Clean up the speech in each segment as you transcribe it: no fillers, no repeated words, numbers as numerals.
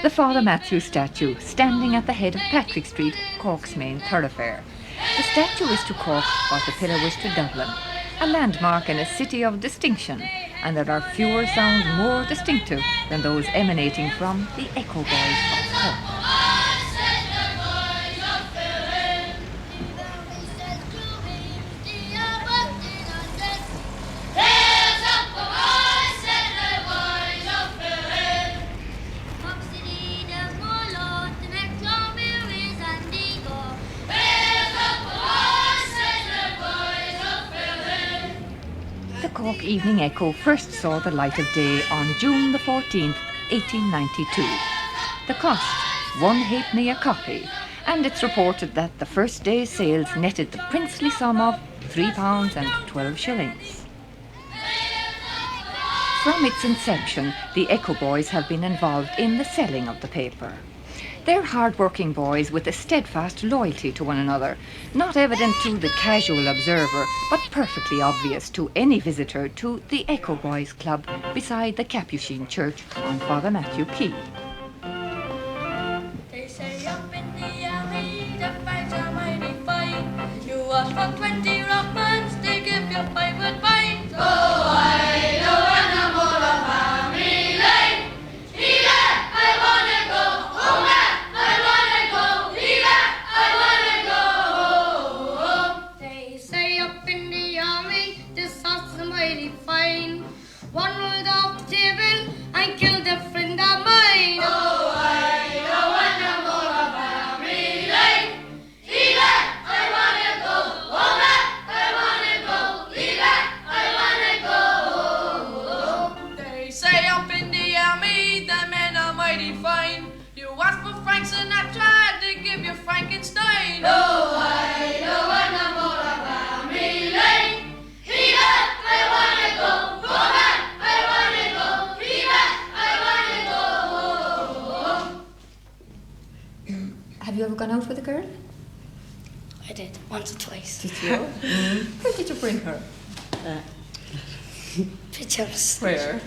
the Father Matthew statue standing at the head of Patrick Street, Cork's main thoroughfare. The statue is to Cork what the pillar was to Dublin, a landmark in a city of distinction, and there are fewer sounds more distinctive than those emanating from the Echo Boys of Cork. The Cork Evening Echo first saw the light of day on June the 14th, 1892. The cost, one halfpenny a copy, and it's reported that the first day's sales netted the princely sum of £3 and 12 shillings. From its inception, the Echo Boys have been involved in the selling of the paper. They're hard-working boys with a steadfast loyalty to one another, not evident to the casual observer, but perfectly obvious to any visitor to the Echo Boys Club beside the Capuchin Church on Father Matthew Quay. They say up in the alley, the fights are mighty fine. You ask for 20 rockmans, they give you 5 and pines. Oh, I know and more of family. I wanna go home. I wanna go. I wanna go home. They say up in the army, this house is mighty fine. One rolled off the table and killed a friend of mine. Oh, I know and more of family. I wanna go home. I wanna go. I wanna go home. They say up in the army, the men are mighty fine. You ask for Frank Sinatra, they give you Frankenstein. Oh, I know and more of family. I wanna go home. I wanna go. I wanna go home. Have you ever gone out with a girl? I did, once or twice. Did you? Where did you bring her? Pictures. Where?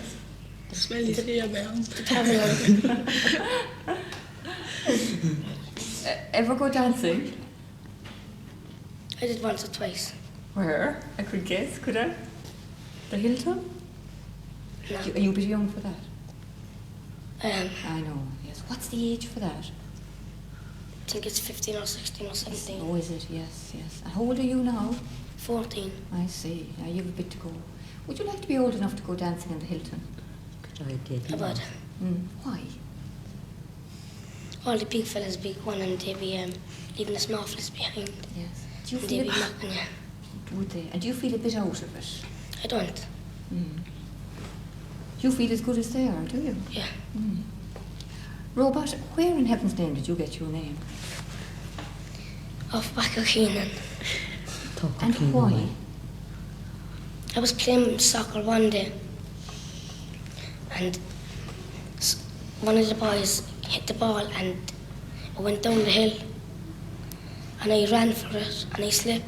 Smelly tree around. The pavilion. Ever go dancing? I did once or twice. Where? I could guess, could I? The Hilton? No. Are you a bit young for that? I I know, yes. What's the age for that? think it's 15 or 16 or 17. Oh, is it? Yes, yes. And how old are you now? 14. I see. Now you've a bit to go. Would you like to be old enough to go dancing in the Hilton? Good idea. About Why? all the big fellas big one and they be leaving the small fellas behind. Yes. Do you And feel they be a mocking you. Would they? And do you feel a bit out of it? I don't. You feel as good as they are, do you? Yeah. Robot, where in heaven's name did you get your name? Off back of Keenan. And why? I was playing soccer one day and one of the boys hit the ball and I went down the hill and I ran for it and I slipped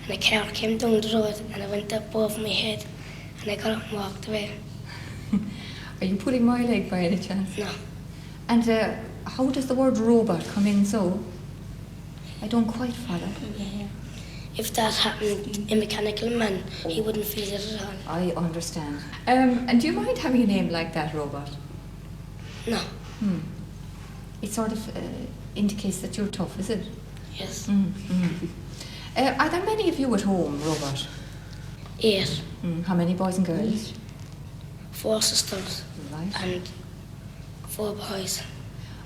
and a car came down the road and I went up over my head and I got up and walked away. Are you pulling my leg by any chance? No. And how does the word robot come in so? I don't quite follow. If that happened, a mechanical man, he wouldn't feel it at all. I understand. And do you mind having a name like that, Robot? No. It sort of indicates that you're tough, is it? Yes. Are there many of you at home, Robot? 8. How many boys and girls? 4 sisters Right. and 4 boys.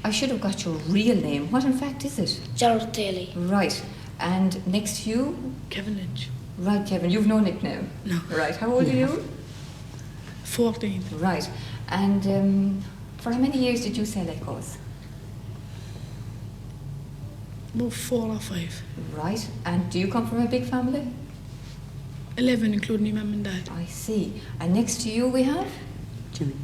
I should have got your real name. What in fact is it? Gerald Daly. Right. And next to you? Kevin Lynch. Right, Kevin. You've no nickname? No. Right. How old are you? 14. Right. And for how many years did you sell Echoes? About 4 or 5. Right. And do you come from a big family? 11, including my mum and dad. I see. And next to you we have? Jimmy.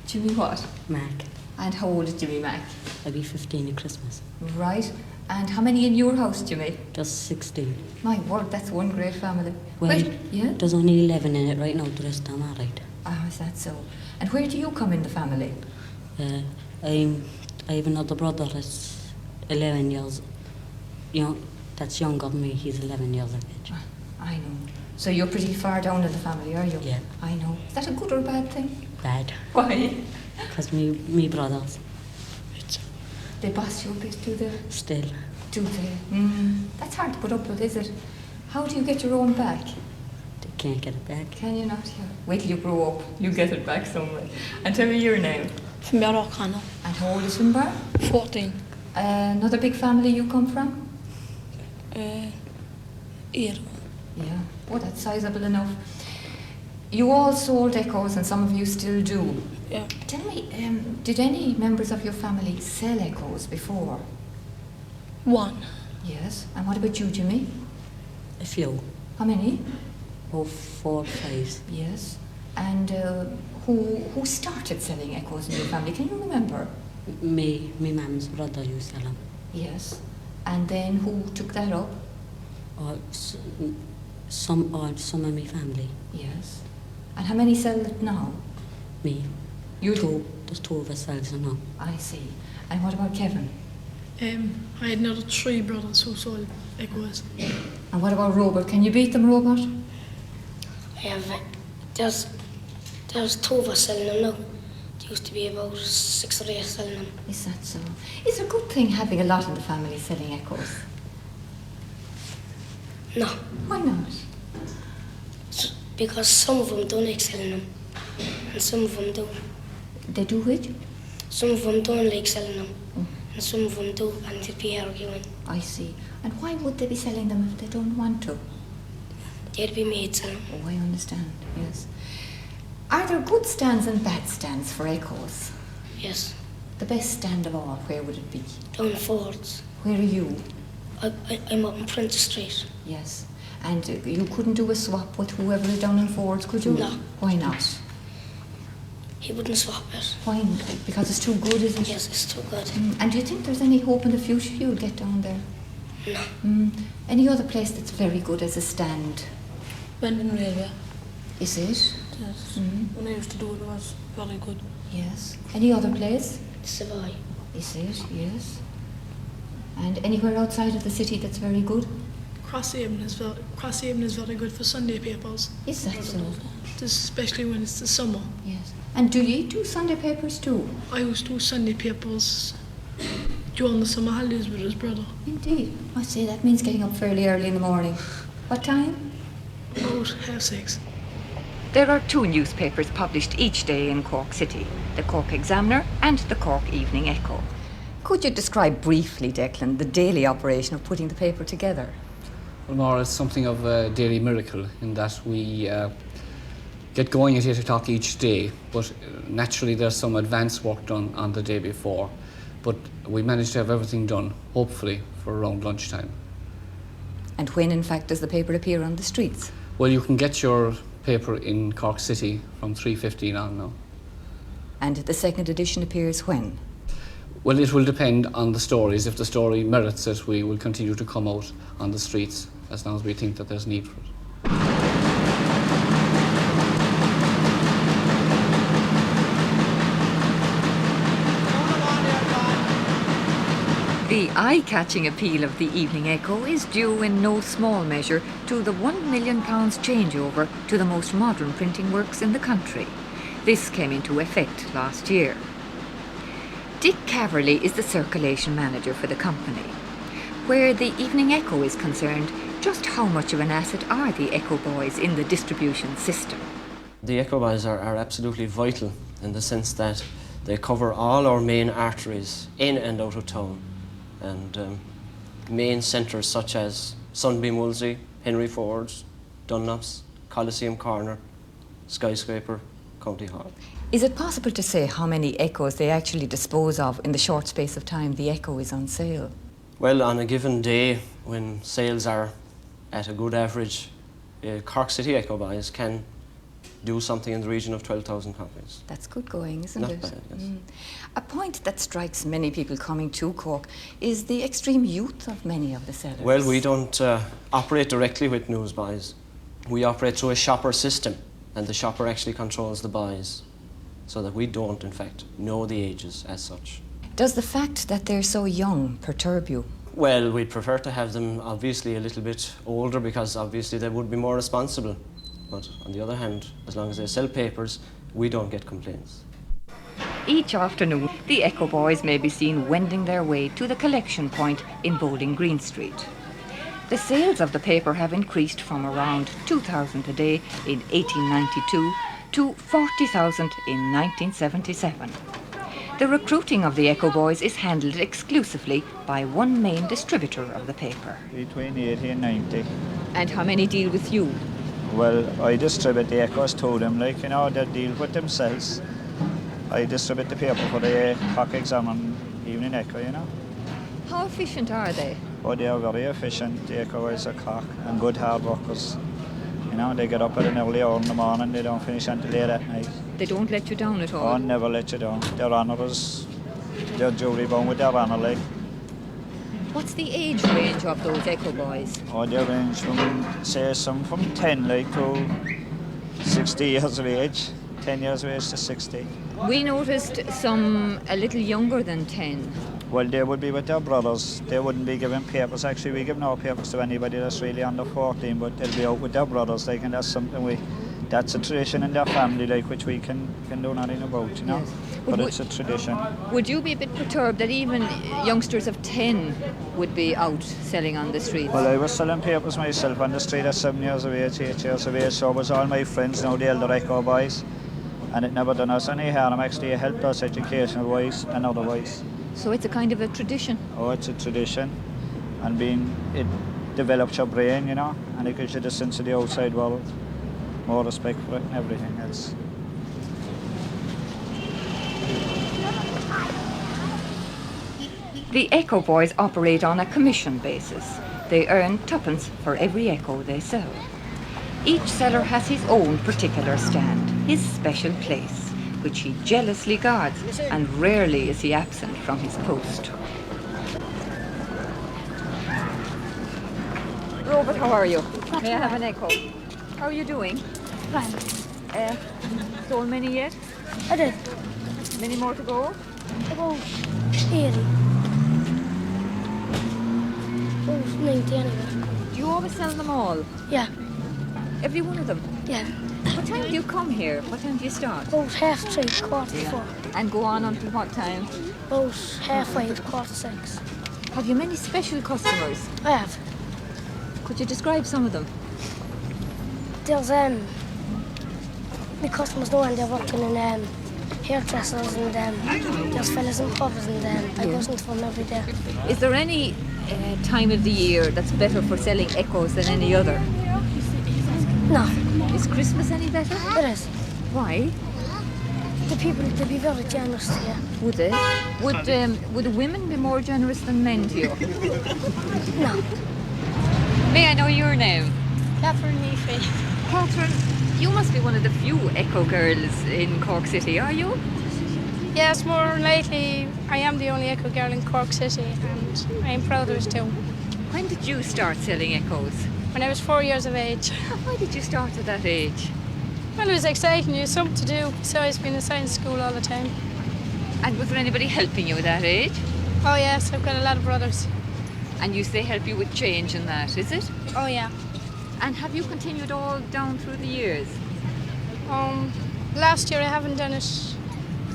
Jimmy what? Mac. And how old is Jimmy Mac? I'll be 15 at Christmas. Right. And how many in your house, Jimmy? Just 16. My word, that's one great family. Well, yeah? there's only 11 in it right now, the rest I'm alright. Ah, is that so? And where do you come in the family? I have another brother that's 11 years, that's younger than me. He's 11 years of age. I know. So you're pretty far down in the family, are you? Yeah. I know. Is that a good or a bad thing? Bad. Why? Because me brothers, They boss you a bit, do they? still, Do they? That's hard to put up with, is it? How do you get your own back? they can't get it back. Can you not? Yeah. Wait till you grow up. You get it back somewhere. And tell me your name. Finbar O'Connell. And how old is Finbar? 14. Another big family you come from? 8. Yeah. Oh, that's sizable enough. You all sold echoes and some of you still do. Yeah. Tell me, did any members of your family sell echoes before? 1. Yes. And what about you, Jimmy? A few. How many? Oh, 4 or 5. Yes. And who started selling echoes in your family? Can you remember? Me mum's brother used to sell them. Yes. And then who took that up? Or some of my family. Yes. And how many sell it now? Me. You Two. There's 2 of ourselves now. I see. And what about Kevin? I had another 3 brothers who sold echoes. And what about Robert? Can you beat them, Robert? I have, there's 2 of us selling them now. There used to be about 6 or 8 selling them. Is that so? Is it a good thing having a lot in the family selling echoes? No, Why not? because some of them don't like selling them, and some of them do. They do it? Some of them don't like selling them, and some of them do, and they'd be arguing. I see. And why would they be selling them if they don't want to? They'd be made selling them. Oh, I understand, yes. Are there good stands and bad stands for echoes? Yes, The best stand of all, where would it be? down Fords. Where are you? I'm up in Prentice Street. Yes. And you couldn't do a swap with whoever is down in Fords, could you? No. Why not? He wouldn't swap it. Why? Because it's too good, is it? Yes, it's too good. And do you think there's any hope in the future you'll get down there? No. Any other place that's very good as a stand? Bendon Railway. Is it? Yes. When I used to do it, it was very good. Yes. Any other place? Savoy. Is it? Yes. And anywhere outside of the city that's very good? Crosshaven is very good for Sunday papers, Is that so? especially when it's the summer. Yes. And do you do Sunday papers too? I used to do Sunday papers during the summer holidays with his brother. Indeed. I say that means getting up fairly early in the morning. What time? About 6:30. There are 2 newspapers published each day in Cork City, the Cork Examiner and the Cork Evening Echo. Could you describe briefly, Declan, the daily operation of putting the paper together? Well, Maura, it's something of a daily miracle in that we get going at 8 o'clock each day, but naturally there's some advance work done on the day before. But we manage to have everything done, hopefully, for around lunchtime. And when, in fact, does the paper appear on the streets? Well, you can get your paper in Cork City from 3:15 on now. And the second edition appears when? Well, it will depend on the stories. If the story merits it, we will continue to come out on the streets as long as we think that there's need for it. The eye-catching appeal of the Evening Echo is due in no small measure to the £1 million changeover to the most modern printing works in the country. This came into effect last year. Dick Caverley is the circulation manager for the company. Where the Evening Echo is concerned, just how much of an asset are the Echo Boys in the distribution system? The Echo Boys are absolutely vital in the sense that they cover all our main arteries in and out of town, and main centres such as Sunbeam Wolsey, Henry Ford's, Dunlop's, Coliseum Corner, Skyscraper, County Hall. Is it possible to say how many echoes they actually dispose of in the short space of time the Echo is on sale? Well, on a given day when sales are at a good average, Cork City Echo Boys can do something in the region of 12,000 copies. That's good going, isn't Not it? bad, yes. A point that strikes many people coming to Cork is the extreme youth of many of the sellers. Well, we don't operate directly with newsboys. We operate through a shopper system, and the shopper actually controls the buys. so that we don't, in fact, know the ages as such. Does the fact that they're so young perturb you? Well, we'd prefer to have them obviously a little bit older because obviously they would be more responsible. But on the other hand, as long as they sell papers, we don't get complaints. Each afternoon, the Echo Boys may be seen wending their way to the collection point in Bowling Green Street. The sales of the paper have increased from around 2,000 a day in 1892 to 40,000 in 1977. The recruiting of the Echo Boys is handled exclusively by one main distributor of the paper. Between 80 and 90. And how many deal with you? Well, I distribute the Echoes to them, like, you know, they deal with themselves. I distribute the paper for the Cork exam and evening Echo, you know. How efficient are they? Oh, they are very efficient, the Echo Boys of Cork, and good hard workers. You know, they get up at an early hour in the morning, they don't finish until late at night. They don't let you down at all? Oh, never let you down. Their honours, they're jury bound with their honour, like. What's the age range of those Echo Boys? Oh, they range from, say, some from 10, like, to 60 years of age. 10 years of age to 60. We noticed some a little younger than 10. Well, they would be with their brothers. They wouldn't be giving papers. Actually, we give no papers to anybody that's really under 14, but they'll be out with their brothers, like, and that's something that's a tradition in their family, like, which we can do nothing about, you know. Yes. But it's a tradition. Would you be a bit perturbed that even youngsters of 10 would be out selling on the streets? Well, I was selling papers myself on the street at 7 years of age, 8 years of age, so was all my friends, now the elder Echo Boys, and it never done us any harm. Actually, it helped us educational-wise and otherwise. So it's a kind of a tradition? Oh, it's a tradition, and it develops your brain, you know, and it gives you the sense of the outside world, more respect for it and everything else. The Echo Boys operate on a commission basis. They earn tuppence for every echo they sell. Each seller has his own particular stand, his special place, which he jealously guards, and rarely is he absent from his post. Robert, how are you? May I have an echo? How are you doing? Fine. Sold many yet? I did. Many more to go? About 80. About 90 anyway. Do you always sell them all? Yeah, Every one of them? yeah. What time do you come here? What time do you start? About 3:30, 4:45. And go on until what time? About 5:30, 4:45. Have you many special customers? I have. Could you describe some of them? There's the customers know when they're working in hairdressers and there's fellas in pubs and I go into them every day. Is there any time of the year that's better for selling echoes than any other? No, Is Christmas any better? it is. Why? The people, they'll be very generous to you. Would they? Would women be more generous than men to you? No. May I know your name? Catherine Neefy. Catherine, you must be one of the few echo girls in Cork City, are you? Yes, more lately, I am the only echo girl in Cork City, and I am proud of it too. When did you start selling echoes? When I was 4 years of age. Why did you start at that age? Well, it was exciting, you had something to do, besides being in science school all the time. And was there anybody helping you at that age? Oh yes, I've got a lot of brothers. And you say help you with change and that, is it? Oh yeah. And have you continued all down through the years? Last year I haven't done it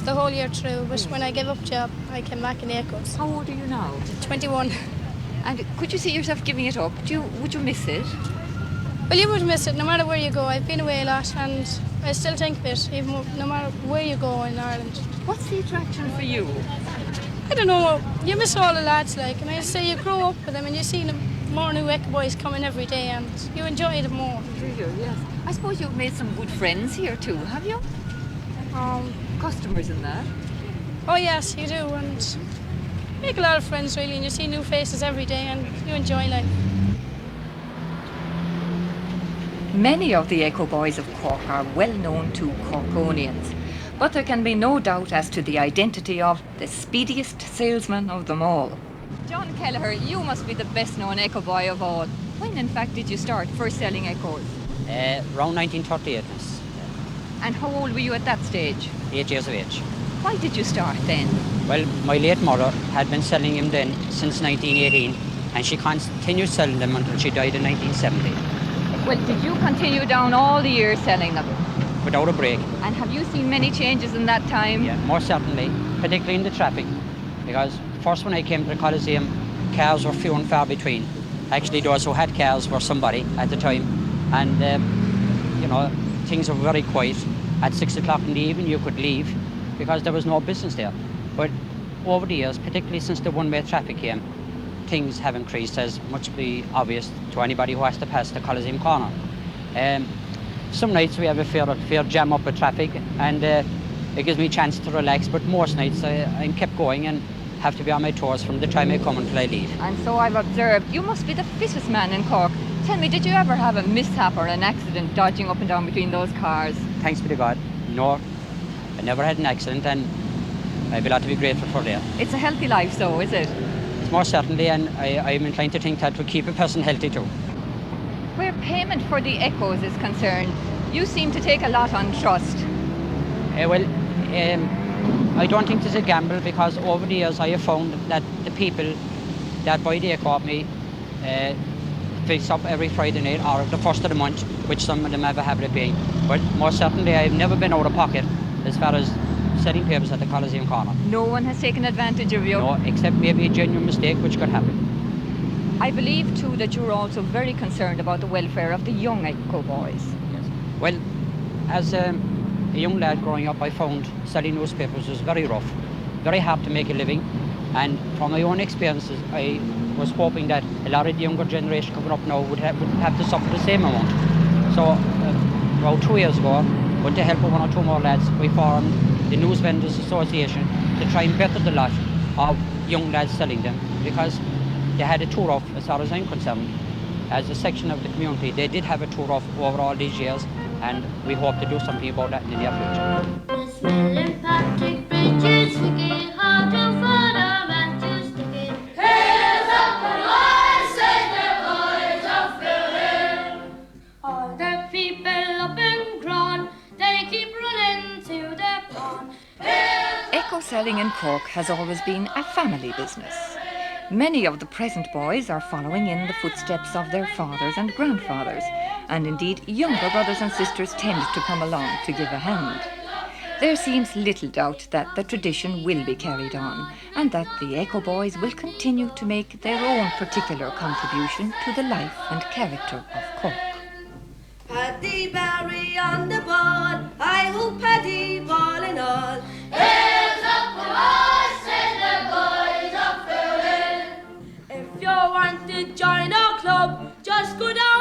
the whole year through, but when I gave up job, I came back in the echoes. How old are you now? 21. And could you see yourself giving it up? Would you miss it? Well, you would miss it no matter where you go. I've been away a lot and I still think of it, even no matter where you go in Ireland. What's the attraction for you? I don't know, you miss all the lads, like, and I say you grow up with them and you see them more new echo boys coming every day and you enjoy them more. Do you? Yes. I suppose you've made some good friends here too, have you? Customers and that? Oh yes, you do, and make a lot of friends really, and you see new faces every day and you enjoy life. Many of the Echo Boys of Cork are well known to Corkonians, but there can be no doubt as to the identity of the speediest salesman of them all. John Kelleher, you must be the best known Echo Boy of all. When in fact did you start first selling echoes? Around 1938, miss. And how old were you at that stage? 8 years of age. Why did you start then? Well, my late mother had been selling him then since 1918, and she continued selling them until she died in 1970, Well, did you continue down all the years selling them? without a break. And have you seen many changes in that time? Yeah, more certainly, particularly in the traffic, because first when I came to the Coliseum, cars were few and far between. Actually, those who had cars were somebody at the time, and you know, things were very quiet. At 6 o'clock in the evening, you could leave because there was no business there. But over the years, particularly since the one-way traffic came, things have increased, as much be obvious to anybody who has to pass the Coliseum corner. Some nights we have a fair jam up with traffic, and it gives me a chance to relax, but most nights I'm kept going and have to be on my toes from the time I come until I leave. And so I've observed you must be the fittest man in Cork. Tell me, did you ever have a mishap or an accident dodging up and down between those cars? Thanks be to God, no, I never had an accident, and I've a lot to be grateful for there. It's a healthy life, so is it? More certainly, and I'm inclined to think that will keep a person healthy too. Where payment for the echoes is concerned, you seem to take a lot on trust. I don't think it's a gamble, because over the years I have found that the people that buy the echo of me fix up every Friday night or the first of the month, which some of them have a habit of being. But most certainly I've never been out of pocket as far as selling papers at the Coliseum corner. No one has taken advantage of you? No, except maybe a genuine mistake, which could happen. I believe too that you're also very concerned about the welfare of the young echo boys. Yes. Well, as a young lad growing up, I found selling newspapers was very rough, very hard to make a living, and from my own experiences I was hoping that a lot of the younger generation coming up now wouldn't have to suffer the same amount. So about 2 years ago, with the help of 1 or 2 more lads, we formed the News Vendors Association to try and better the lot of young lads selling them, because they had it too rough as far as I'm concerned. As a section of the community, they did have it too rough over all these years, and we hope to do something about that in the near future. Miss Millen Patrick Bridges, we get hard to find a man to stick it. Hands up and I say the boys of the hill. All the people up in Cron, they keep running to the pond. Echo selling in Cork has always been a family business. Many of the present boys are following in the footsteps of their fathers and grandfathers, and indeed younger brothers and sisters tend to come along to give a hand. There seems little doubt that the tradition will be carried on, and that the Echo boys will continue to make their own particular contribution to the life and character of Cork. Paddy Barry on the board, I hope Paddy ball and all. Hands up and I say the boys of the hill. If you want to join our club, just go down